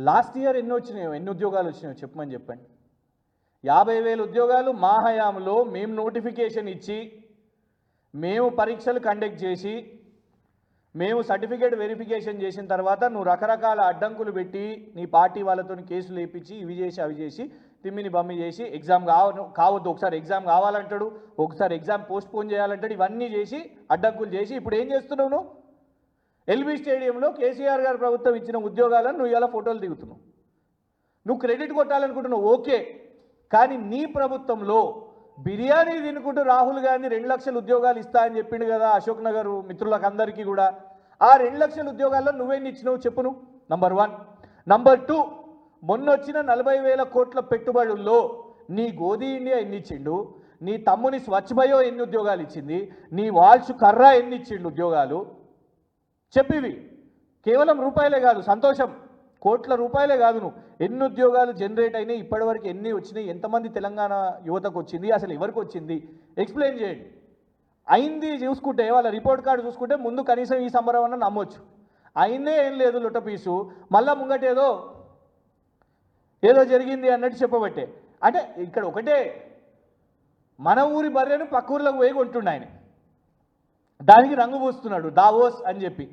Last year ఎన్ని ఉద్యోగాలు వచ్చినాయో చెప్పమని చెప్పండి. 50,000 ఉద్యోగాలు మా హయాంలో మేము నోటిఫికేషన్ ఇచ్చి, మేము పరీక్షలు కండక్ట్ చేసి, మేము సర్టిఫికేట్ వెరిఫికేషన్ చేసిన తర్వాత నువ్వు రకరకాల అడ్డంకులు పెట్టి నీ పార్టీ వాళ్ళతో కేసులు వేయించి ఇవి చేసి అవి చేసి తిమ్మిని బమ్మి చేసి ఎగ్జామ్ కావద్దు, ఒకసారి ఎగ్జామ్ కావాలంటాడు, ఒకసారి ఎగ్జామ్ పోస్ట్పోన్ చేయాలంటాడు, ఇవన్నీ చేసి అడ్డంకులు చేసి ఇప్పుడు ఏం చేస్తున్నావు నువ్వు? ఎల్బీ స్టేడియంలో కేసీఆర్ గారు ప్రభుత్వం ఇచ్చిన ఉద్యోగాలను నువ్వు ఇలా ఫోటోలు దిగుతున్నావు. నువ్వు క్రెడిట్ కొట్టాలనుకుంటున్నావు ఓకే, కానీ నీ ప్రభుత్వంలో బిర్యానీ తినుకుంటూ రాహుల్ గాంధీ 2 లక్షల ఉద్యోగాలు ఇస్తా అని చెప్పిండు కదా అశోక్ నగర్ మిత్రులకు అందరికీ కూడా. ఆ 2 లక్షల ఉద్యోగాల్లో నువ్వేం ఇచ్చినావు చెప్పును? నంబర్ 1. నంబర్ 2, మొన్నొచ్చిన 40,000 కోట్ల పెట్టుబడుల్లో నీ గోధీ ఇండియా ఎన్ని ఇచ్చిండు, నీ తమ్ముని స్వచ్ఛ బయో ఎన్ని ఉద్యోగాలు ఇచ్చింది, నీ వాల్ష్ కర్రా ఎన్ని ఇచ్చిండు ఉద్యోగాలు చెప్పివి. కేవలం రూపాయలే కాదు, సంతోషం, కోట్ల రూపాయలే కాదు, నువ్వు ఎన్ని ఉద్యోగాలు జనరేట్ అయినాయి, ఇప్పటివరకు ఎన్ని వచ్చినాయి, ఎంతమంది తెలంగాణ యువతకు వచ్చింది, అసలు ఎవరికి వచ్చింది ఎక్స్ప్లెయిన్ చేయండి. అయింది చూసుకుంటే వాళ్ళ రిపోర్ట్ కార్డు చూసుకుంటే ముందు కనీసం ఈ సంబరం అన్న నమ్మొచ్చు. అయిందే ఏం లేదు లొట్టపీసు, మళ్ళా ముంగటేదో జరిగింది అన్నట్టు చెప్పబట్టే. అంటే ఇక్కడ ఒకటే, మన ఊరి బర్రెను పక్క ఊర్లోకి పోయి కొంటుండే ఆయన, దానికి రంగు పూస్తున్నాడు దావోస్ అని చెప్పి.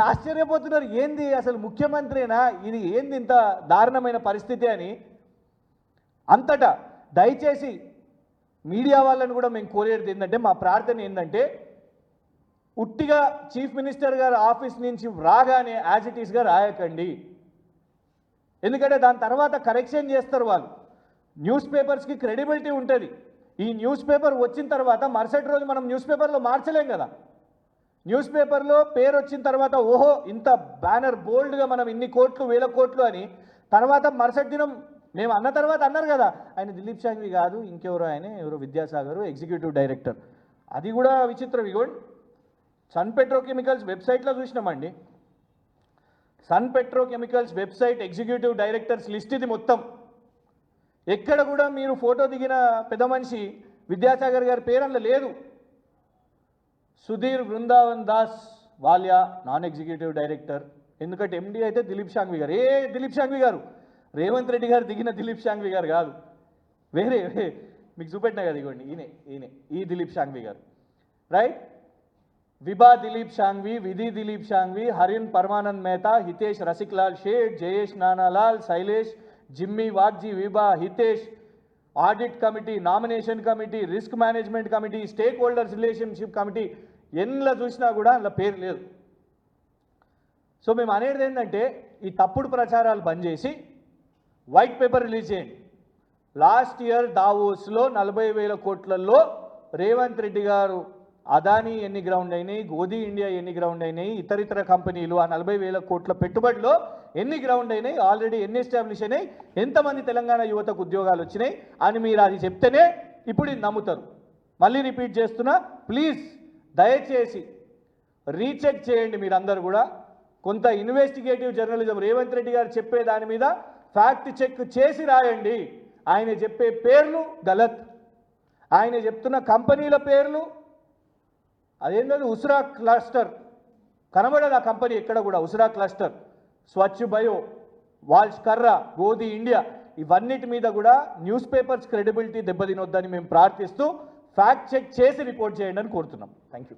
ఆశ్చర్యపోతున్నారు, ఏంది అసలు ముఖ్యమంత్రినా ఇది, ఏంది ఇంత దారుణమైన పరిస్థితి అని. అంతటా దయచేసి మీడియా వాళ్ళని కూడా మేము కోరేది ఏంటంటే, మా ప్రార్థన ఏంటంటే, ఉట్టిగా చీఫ్ మినిస్టర్ గారు ఆఫీస్ నుంచి రాగానే యాజ్ ఇట్ ఈస్గా రాయకండి. ఎందుకంటే దాని తర్వాత కరెక్షన్ చేస్తారు వాళ్ళు. న్యూస్ పేపర్స్కి క్రెడిబిలిటీ ఉంటుంది. ఈ న్యూస్ పేపర్ వచ్చిన తర్వాత మరుసటి రోజు మనం న్యూస్ పేపర్లో మార్చలేం కదా. న్యూస్ పేపర్లో పేరు వచ్చిన తర్వాత ఓహో ఇంత బ్యానర్ బోల్డ్గా మనం ఇన్ని కోట్లు 1000 కోట్లు అని, తర్వాత మరుసటి దినం మేము అన్న తర్వాత అన్నారు కదా ఆయన దిలీప్ షాంఘవి కాదు ఇంకెవరో, ఆయన ఎవరో విద్యాసాగర్ ఎగ్జిక్యూటివ్ డైరెక్టర్. అది కూడా విచిత్రం. ఇగోండి సన్ పెట్రోకెమికల్స్ వెబ్సైట్లో చూసినామండి, Sun Petrochemicals website executive directors list ఇది మొత్తం. ఎక్కడ కూడా మీరు ఫోటో దిగిన పెద్ద మనిషి విద్యాసాగర్ గారి పేరు అందులో లేదు. Sudheer Brindavan Das వాలియా non executive director. ఎందుకంటే ఎండి అయితే దిలీప్ షాంఘవి గారు. దిలీప్ షాంఘవి గారు రేవంత్ రెడ్డి గారు దిగిన దిలీప్ షాంఘవి గారు కాదు, వేరే మీకు చూపెట్టినా కదా ఇవ్వండి, ఈయనే ఈ దిలీప్ షాంఘవి గారు, right. విభా Dilip Shanghvi, Vidhi Dilip Shanghvi, Harin Paramanand Mehta, Hitesh Rasiklal Sheth, Jayesh Nanalal, Shailesh, Jimmy Vagji, Vibha, Hitesh, audit committee, nomination committee, risk management committee, stakeholders relationship committee, ఎన్నిలో చూసినా కూడా అందులో పేరు లేదు. సో మేము అనేది ఏంటంటే, ఈ తప్పుడు ప్రచారాలు బంద్ చేసి వైట్ పేపర్ రిలీజ్ చేయండి. లాస్ట్ ఇయర్ దావోస్లో 40,000 కోట్లలో రేవంత్ రెడ్డి గారు అదానీ ఎన్ని గ్రౌండ్ అయినాయి, గోధీ ఇండియా ఎన్ని గ్రౌండ్ అయినాయి, ఇతరితర కంపెనీలు ఆ 40,000 కోట్ల పెట్టుబడిలో ఎన్ని గ్రౌండ్ అయినాయి, ఆల్రెడీ ఎన్ని ఎస్టాబ్లిష్ అయినాయి, ఎంతమంది తెలంగాణ యువతకు ఉద్యోగాలు వచ్చినాయి అని మీరు అది చెప్తేనే ఇప్పుడు ఇది నమ్ముతారు. మళ్ళీ రిపీట్ చేస్తున్నా, ప్లీజ్ దయచేసి రీచెక్ చేయండి మీరందరూ కూడా. కొంత ఇన్వెస్టిగేటివ్ జర్నలిజం, రేవంత్ రెడ్డి గారు చెప్పే దాని మీద ఫ్యాక్ట్ చెక్ చేసి రాయండి. ఆయన చెప్పే పేర్లు గలత్, ఆయన చెప్తున్న కంపెనీల పేర్లు అదేంటది ఉస్రా క్లస్టర్ కనబడదు ఆ కంపెనీ ఎక్కడ కూడా. ఉస్రా క్లస్టర్, స్వచ్ఛ బయో, వాల్ష్ కర్రా, గోధీ ఇండియా, ఇవన్నిటి మీద కూడా న్యూస్ పేపర్స్ క్రెడిబిలిటీ దెబ్బతినొద్దని మేము ప్రార్థిస్తూ ఫ్యాక్ట్ చెక్ చేసి రిపోర్ట్ చేయండి అని కోరుతున్నాం. Thank you.